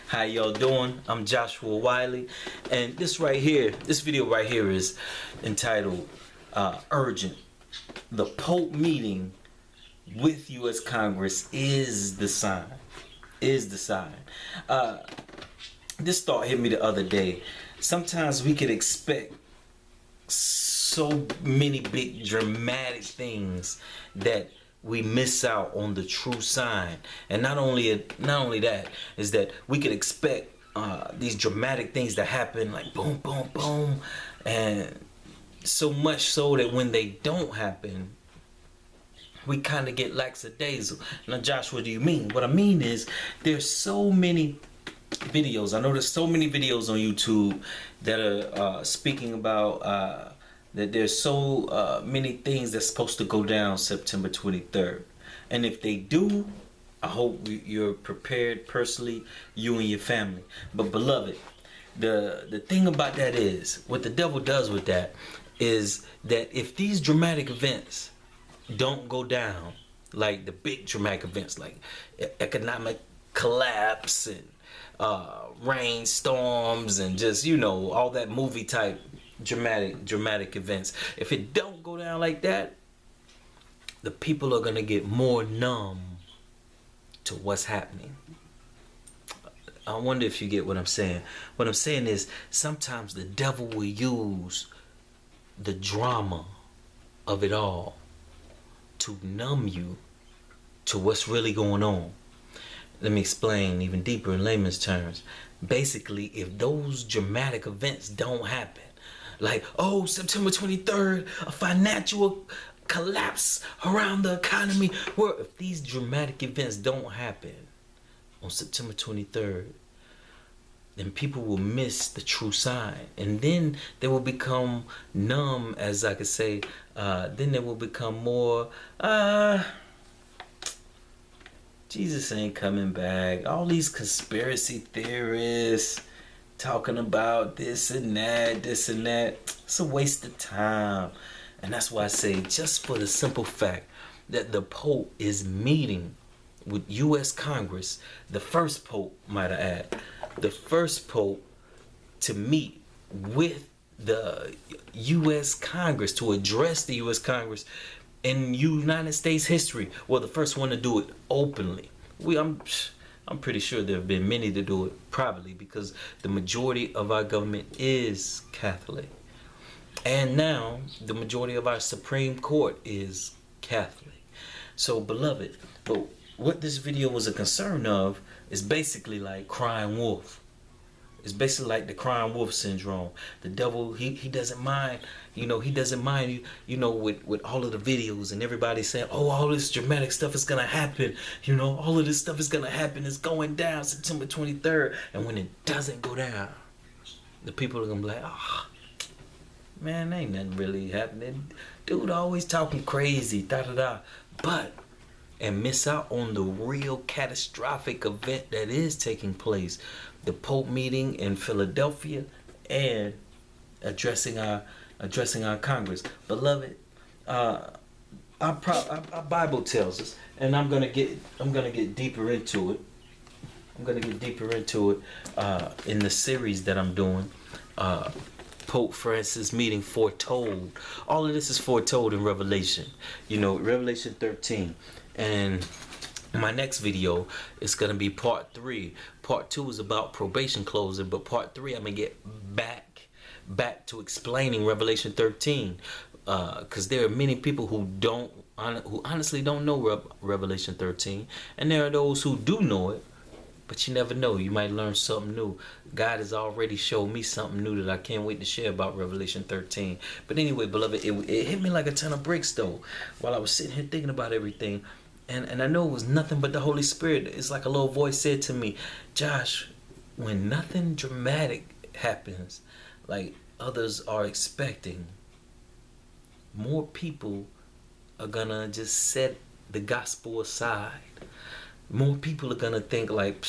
How y'all doing? I'm Joshua Wiley, and this video right here is entitled Urgent. The Pope meeting with U.S. Congress is the sign. This thought hit me the other day. Sometimes we could expect so many big dramatic things that we miss out on the true sign. And not only that is that we could expect these dramatic things to happen, like boom, boom, boom, and so much so that when they don't happen, we kind of get lackadaisical. Now, Josh, what do you mean? What I mean is there's so many videos. I know there's so many videos on YouTube that are speaking about that there's so many things that's supposed to go down September 23rd. And if they do, I hope you're prepared personally, you and your family. But beloved, the thing about that is, what the devil does with that is that if these dramatic events don't go down, like the big dramatic events like economic collapse and rainstorms and just, you know, all that movie type dramatic events, if it don't go down like that, the people are gonna get more numb to what's happening. I wonder if you get what I'm saying. What I'm saying is sometimes the devil will use the drama of it all to numb you to what's really going on. Let me explain even deeper in layman's terms. Basically, if those dramatic events don't happen, like, oh, September 23rd, a financial collapse around the economy, well, if these dramatic events don't happen on September 23rd, then people will miss the true sign, and then they will become numb, as I could say. Then they will become more Jesus ain't coming back. All these conspiracy theorists talking about this and that. It's a waste of time. And that's why I say, just for the simple fact that the Pope is meeting with U.S. Congress, the first Pope, might I add, the first Pope to meet with the U.S. Congress, to address the U.S. Congress in United States history. Well, the first one to do it openly. I'm pretty sure there have been many to do it privately, because the majority of our government is Catholic. And now the majority of our Supreme Court is Catholic. So, beloved, but what this video was a concern of is basically like crying wolf. It's basically like the crying wolf syndrome. The devil, he doesn't mind, he doesn't mind, with all of the videos and everybody saying, oh, all this dramatic stuff is going to happen. All of this stuff is going to happen. It's going down September 23rd. And when it doesn't go down, the people are going to be like, oh, man, ain't nothing really happening. Dude always talking crazy, da-da-da. And miss out on the real catastrophic event that is taking place. The Pope meeting in Philadelphia and addressing our Congress. Beloved, our Bible tells us, and I'm gonna get deeper into it. In the series that I'm doing. Pope Francis meeting foretold. All of this is foretold in Revelation. Revelation 13. And my next video is going to be part 3. Part 2 is about probation closing, but part 3 I'm going to get back to explaining Revelation 13, because there are many people who honestly don't know Revelation 13, and there are those who do know it, but you never know. You might learn something new. God has already showed me something new that I can't wait to share about Revelation 13. But anyway, beloved, it hit me like a ton of bricks, though, while I was sitting here thinking about everything. And I know it was nothing but the Holy Spirit. It's like a little voice said to me, Josh, when nothing dramatic happens like others are expecting, more people are gonna just set the gospel aside. More people are gonna think like,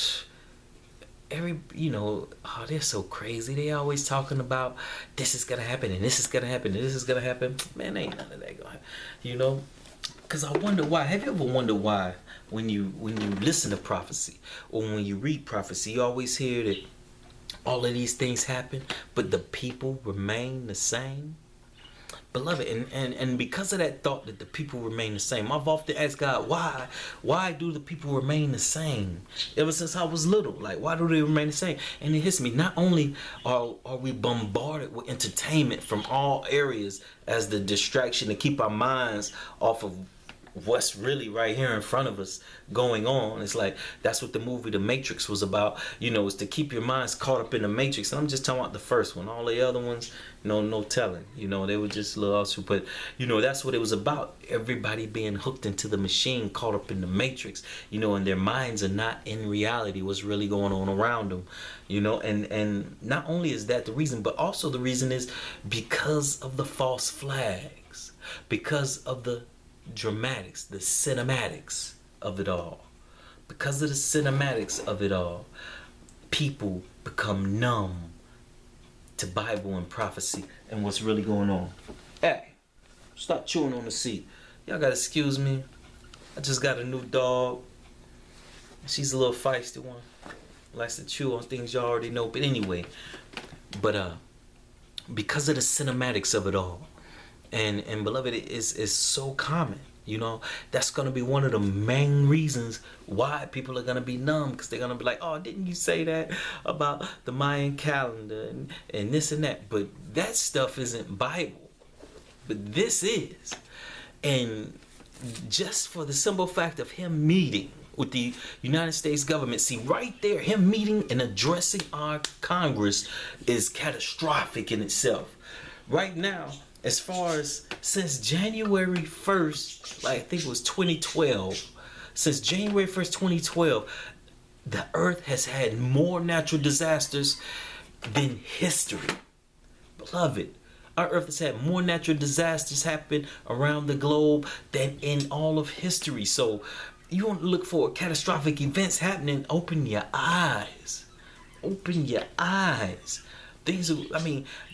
oh, they're so crazy. They always talking about this is gonna happen and this is gonna happen and this is gonna happen. Man, ain't none of that gonna happen. Because I wonder why. Have you ever wondered why when you listen to prophecy or when you read prophecy, you always hear that all of these things happen, but the people remain the same? Beloved, and because of that thought that the people remain the same, I've often asked God, why do the people remain the same? Ever since I was little, like, why do they remain the same? And it hits me, not only are we bombarded with entertainment from all areas as the distraction to keep our minds off of what's really right here in front of us going on. It's like that's what the movie The Matrix was about, is to keep your minds caught up in the Matrix. And I'm just talking about the first one. All the other ones, no telling. They were just a little also, but that's what it was about. Everybody being hooked into the machine, caught up in the Matrix, and their minds are not in reality what's really going on around them. And not only is that the reason, but also the reason is because of the false flags, because of the dramatics, the cinematics of it all. Because of the cinematics of it all, people become numb to Bible and prophecy and what's really going on. Hey, stop chewing on the seat. Y'all gotta excuse me. I just got a new dog. She's a little feisty one. Likes to chew on things y'all already know. But anyway, because of the cinematics of it all, and beloved, it is so common. That's going to be one of the main reasons why people are going to be numb, because they're going to be like, oh, didn't you say that about the Mayan calendar and this and that? But that stuff isn't Bible. But this is. And just for the simple fact of him meeting with the United States government, see right there, him meeting and addressing our Congress is catastrophic in itself. Right now, as far as since January 1st, I think it was 2012, since January 1st, 2012, the earth has had more natural disasters than history. Beloved, our earth has had more natural disasters happen around the globe than in all of history. So you want to look for catastrophic events happening, open your eyes. Open your eyes. Things are,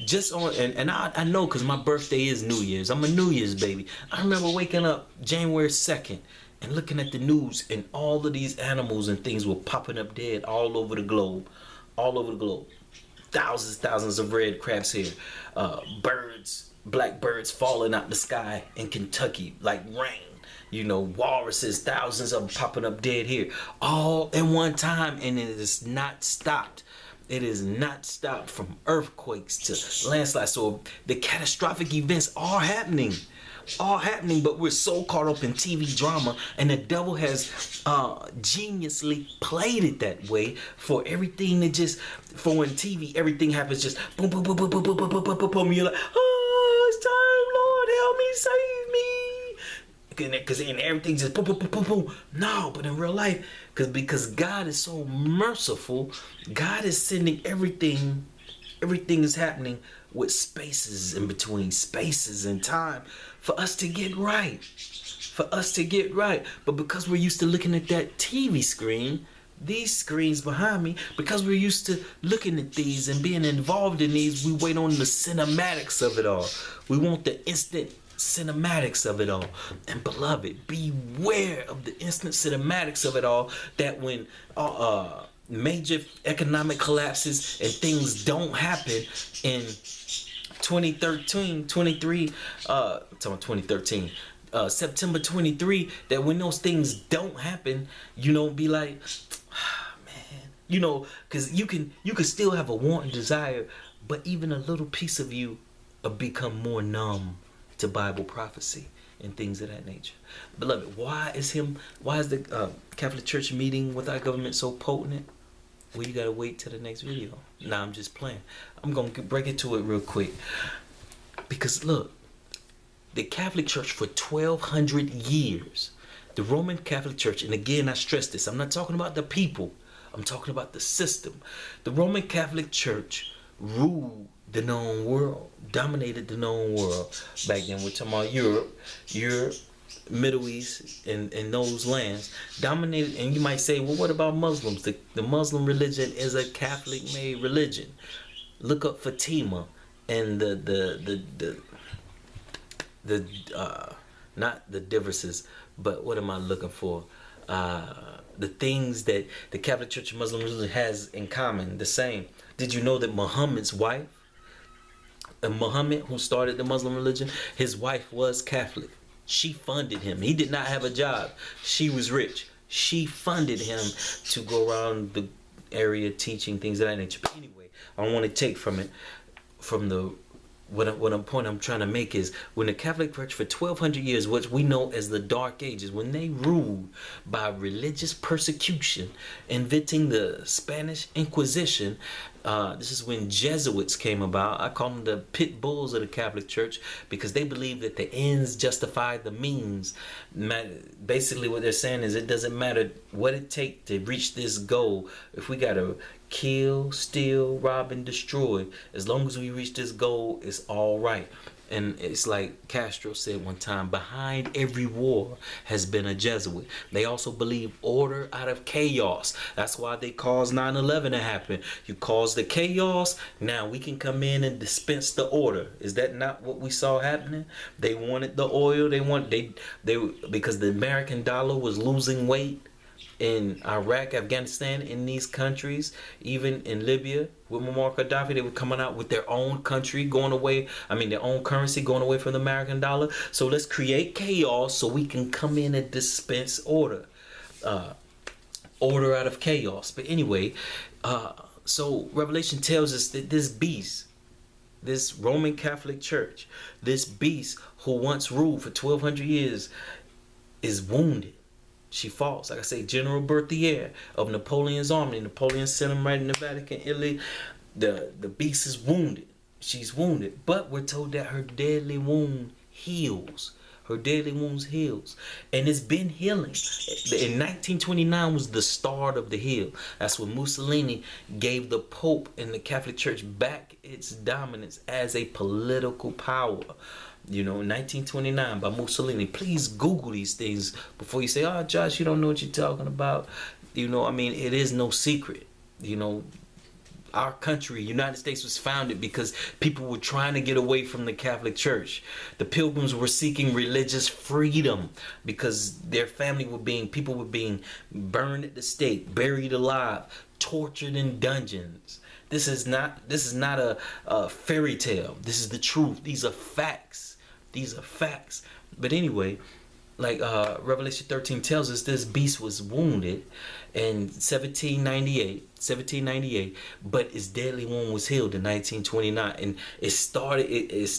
just on, and I know because my birthday is New Year's. I'm a New Year's baby. I remember waking up January 2nd and looking at the news, and all of these animals and things were popping up dead all over the globe. All over the globe. Thousands of red crabs here. Birds, black birds falling out the sky in Kentucky like rain. Walruses, thousands of them popping up dead here. All in one time, and it is not stopped. It is not stopped, from earthquakes to landslides. So the catastrophic events are happening, but we're so caught up in TV drama, and the devil has geniusly played it that way for everything for when TV, everything happens just boom, boom, boom, boom, boom, boom, boom, boom, boom, boom, boom. You're like, oh, it's time, Lord, help me, save me. Because everything just boom, boom, boom, boom, boom. No, but in real life, because God is so merciful, God is sending everything is happening with spaces in between, spaces and time for us to get right. But because we're used to looking at that TV screen, these screens behind me, because we're used to looking at these and being involved in these, we wait on the cinematics of it all. We want the instant cinematics of it all. And beloved, beware of the instant cinematics of it all, that when major economic collapses and things don't happen in 2013, September 23, that when those things don't happen, be like, man, because you can still have a want and desire, but even a little piece of you will become more numb to Bible prophecy and things of that nature. Beloved, why is the Catholic Church meeting with our government so potent? Well, you gotta wait till the next video. Nah, I'm just playing. I'm gonna break into it real quick. Because look, the Catholic Church for 1,200 years, the Roman Catholic Church, and again I stress this, I'm not talking about the people, I'm talking about the system. The Roman Catholic Church ruled the known world, dominated the known world. Back then we're talking about Europe, Middle East, and those lands dominated. And you might say, well, what about Muslims? The Muslim religion is a Catholic-made religion. Look up Fatima and the not the differences, but what am I looking for? The things that the Catholic Church and Muslim religion has in common, the same. Did you know that Muhammad's wife, Muhammad, who started the Muslim religion, his wife was Catholic. She funded him. He did not have a job. She was rich. She funded him to go around the area teaching things of that nature. But anyway, I don't want to take from it, from the point I'm trying to make is, when the Catholic Church for 1200 years, which we know as the Dark Ages, when they ruled by religious persecution, inventing the Spanish Inquisition, this is when Jesuits came about. I call them the pit bulls of the Catholic Church, because they believe that the ends justify the means. Basically what they're saying is, it doesn't matter what it takes to reach this goal. If we gotta kill, steal, rob, and destroy, as long as we reach this goal, it's all right. And it's like Castro said one time, behind every war has been a Jesuit. They also believe order out of chaos. That's why they caused 9/11 to happen. You cause the chaos, now we can come in and dispense the order. Is that not what we saw happening? They wanted the oil. They because the American dollar was losing weight in Iraq, Afghanistan, in these countries, even in Libya with Muammar Gaddafi. They were coming out with their own country going away. Their own currency going away from the American dollar. So let's create chaos so we can come in and dispense order. Order out of chaos. But anyway, so Revelation tells us that this beast, this Roman Catholic Church, this beast who once ruled for 1200 years, is wounded. She falls. Like I say, General Berthier of Napoleon's army. Napoleon sent him right in the Vatican, Italy. The beast is wounded. She's wounded. But we're told that her deadly wound heals. Her deadly wounds heals. And it's been healing. In 1929 was the start of the heal. That's when Mussolini gave the Pope and the Catholic Church back its dominance as a political power. In 1929 by Mussolini. Please Google these things before you say, oh, Josh, you don't know what you're talking about. It is no secret. Our country, United States, was founded because people were trying to get away from the Catholic Church. The Pilgrims were seeking religious freedom because their people were being burned at the stake, buried alive, tortured in dungeons. This is not a fairy tale. This is the truth. These are facts. These are facts. But anyway, like Revelation 13 tells us, this beast was wounded in 1798, but its deadly wound was healed in 1929, and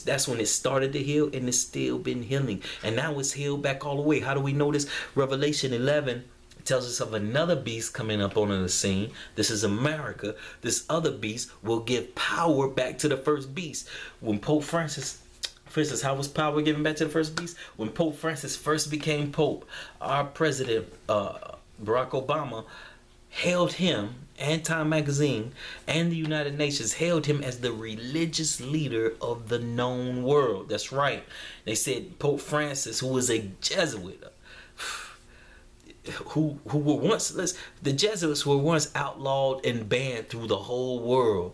that's when it started to heal, and it's still been healing, and now it's healed back all the way. How do we know this? Revelation 11 tells us of another beast coming up on the scene. This is America. This other beast will give power back to the first beast. When Pope Francis, for instance, how was power given back to the first beast? When Pope Francis first became Pope, our president, Barack Obama, hailed him, and Time Magazine and the United Nations hailed him as the religious leader of the known world. That's right. They said Pope Francis, who was a Jesuit, who were once, the Jesuits were once outlawed and banned through the whole world.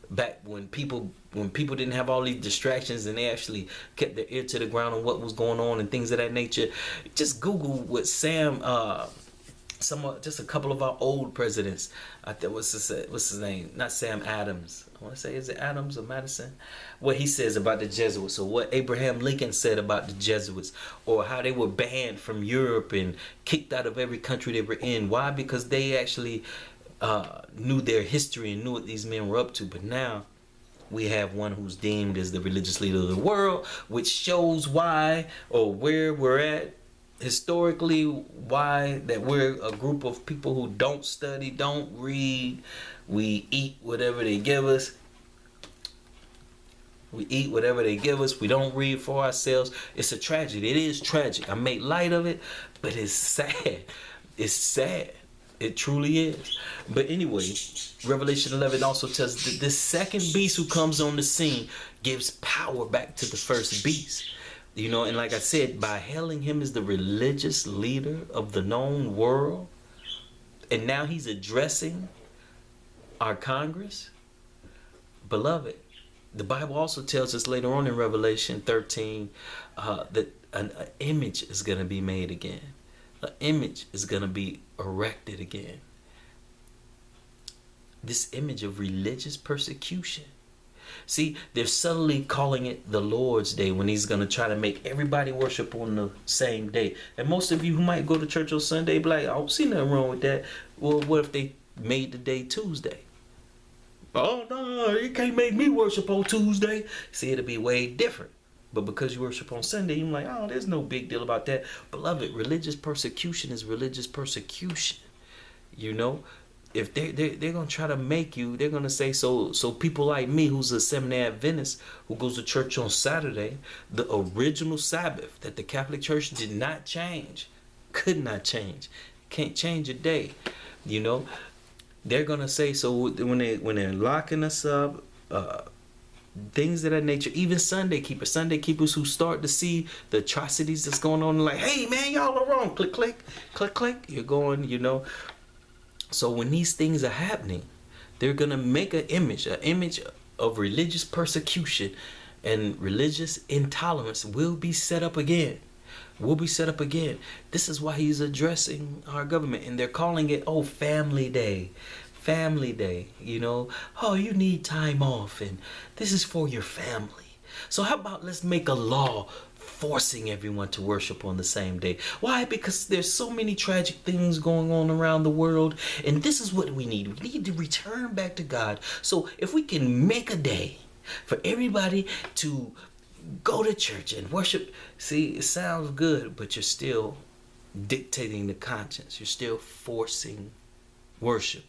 Back when people didn't have all these distractions, and they actually kept their ear to the ground on what was going on and things of that nature. Just Google what just a couple of our old presidents. I think what's his name? Not Sam Adams. I want to say, is it Adams or Madison? What he says about the Jesuits, or what Abraham Lincoln said about the Jesuits, or how they were banned from Europe and kicked out of every country they were in. Why? Because they actually knew their history and knew what these men were up to. But now we have one who's deemed as the religious leader of the world, which shows why, or where we're at historically, why that we're a group of people who don't study, don't read. We eat whatever they give us. We don't read for ourselves. It's a tragedy. It is tragic. I make light of it, but it's sad. It's sad. It truly is. But anyway, Revelation 11 also tells that this second beast who comes on the scene gives power back to the first beast. And like I said, by hailing him as the religious leader of the known world, and now he's addressing our Congress. Beloved, the Bible also tells us later on in Revelation 13 that an image is going to be made again. An image is going to be erected again. This image of religious persecution. See, they're subtly calling it the Lord's Day when he's going to try to make everybody worship on the same day. And most of you who might go to church on Sunday be like, I don't see nothing wrong with that. Well, what if they made the day Tuesday? Oh, no, you can't make me worship on Tuesday. See, it'll be way different. But because you worship on Sunday, you're like, oh, there's no big deal about that. Beloved, religious persecution is religious persecution. You know? If they're going to try to make you, they're going to say, so people like me, who's a Seventh-day Adventist, who goes to church on Saturday, the original Sabbath that the Catholic Church did not change, could not change, can't change a day, you know, they're going to say, so when they're locking us up, things of that nature, even Sunday keepers who start to see the atrocities that's going on, like, hey, man, y'all are wrong, click, click, click, click, you're going, you know. So when these things are happening, they're going to make an image of religious persecution, and religious intolerance will be set up again. This is why he's addressing our government, and they're calling it, oh, family day, you know. Oh, you need time off, and this is for your family. So how about let's make a law forcing everyone to worship on the same day. Why? Because there's so many tragic things going on around the world, and this is what we need. We need to return back to God. So if we can make a day for everybody to go to church and worship, see, it sounds good, but you're still dictating the conscience. You're still forcing worship.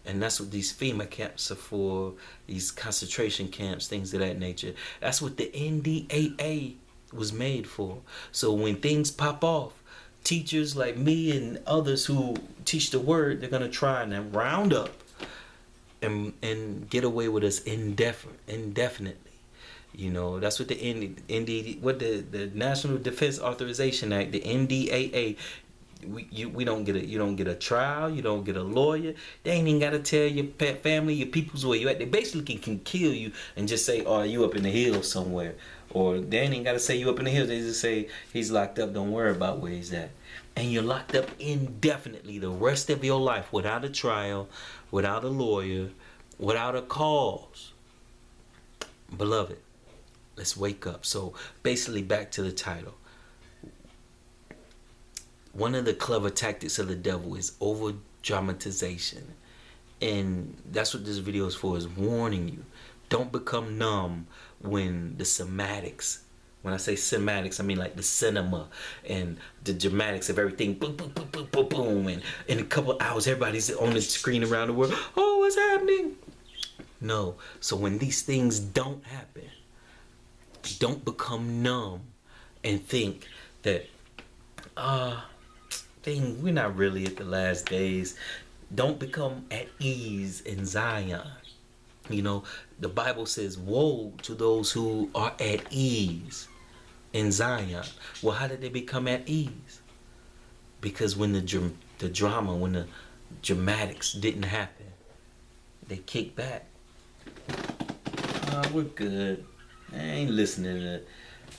And that's what these FEMA camps are for, these concentration camps, things of that nature. That's what the NDAA was made for. So when things pop off, teachers like me and others who teach the word, they're going to try and round up and get away with us indefinitely. You know, that's what the National Defense Authorization Act, the NDAA, you don't get a trial, you don't get a lawyer. They ain't even got to tell your family, your peoples where you at. They basically can kill you and just say, oh, you up in the hills somewhere. Or they ain't got to say you up in the hills. They just say he's locked up. Don't worry about where he's at. And you're locked up indefinitely the rest of your life without a trial, without a lawyer, without a cause. Beloved, let's wake up. So basically back to the title. One of the clever tactics of the devil is over dramatization. And that's what this video is for, is warning you. Don't become numb when the semantics, when I say semantics, I mean like the cinema and the dramatics of everything, boom, boom, boom, boom, boom, boom, and in a couple of hours, everybody's on the screen around the world. Oh, what's happening? No. So when these things don't happen, don't become numb and think that, we're not really at the last days. Don't become at ease in Zion. You know, the Bible says, woe to those who are at ease in Zion. Well, how did they become at ease? Because when the drama, when the dramatics didn't happen, they kicked back. We're good. I ain't listening to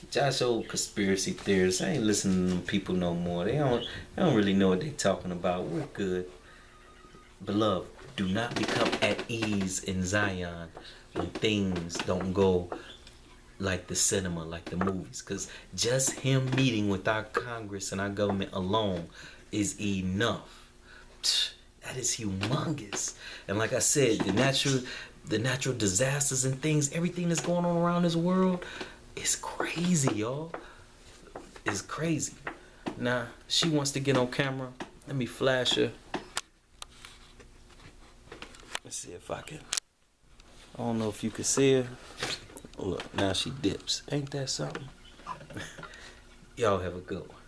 Josh old conspiracy theorists. I ain't listening to them people no more. They don't really know what they talking about. We're good. Beloved, do not become at ease in Zion when things don't go like the cinema, like the movies. Because just him meeting with our Congress and our government alone is enough. That is humongous. And like I said, the natural disasters and things, everything that's going on around this world, it's crazy, y'all. It's crazy. Now, she wants to get on camera. Let me flash her. Let's see if I can. I don't know if you can see her. Look, now she dips. Ain't that something? Y'all have a good one.